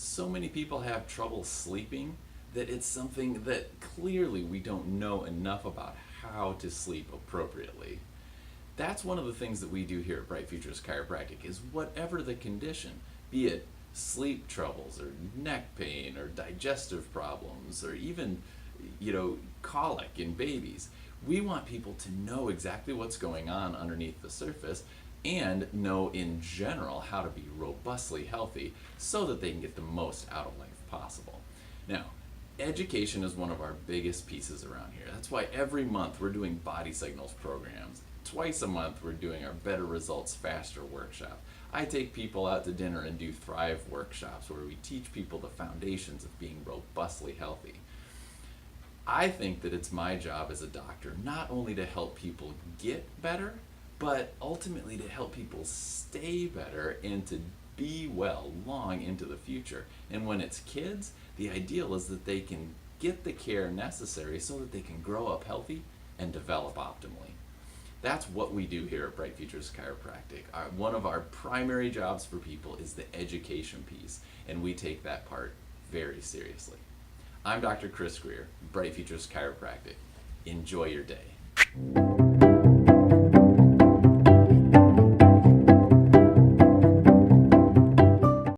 So many people have trouble sleeping that it's something that clearly we don't know enough about how to sleep appropriately. That's one of the things that we do here at Bright Futures Chiropractic is whatever the condition, be it sleep troubles or neck pain or digestive problems or even colic in babies, we want people to know exactly what's going on underneath the surface and know in general how to be robustly healthy so that they can get the most out of life possible. Now, education is one of our biggest pieces around here. That's why every month we're doing body signals programs. Twice a month we're doing our Better Results Faster workshop. I take people out to dinner and do Thrive workshops where we teach people the foundations of being robustly healthy. I think that it's my job as a doctor not only to help people get better, but ultimately to help people stay better and to be well long into the future. And when it's kids, the ideal is that they can get the care necessary so that they can grow up healthy and develop optimally. That's what we do here at Bright Futures Chiropractic. One of our primary jobs for people is the education piece, and we take that part very seriously. I'm Dr. Chris Grier, Bright Futures Chiropractic. Enjoy your day.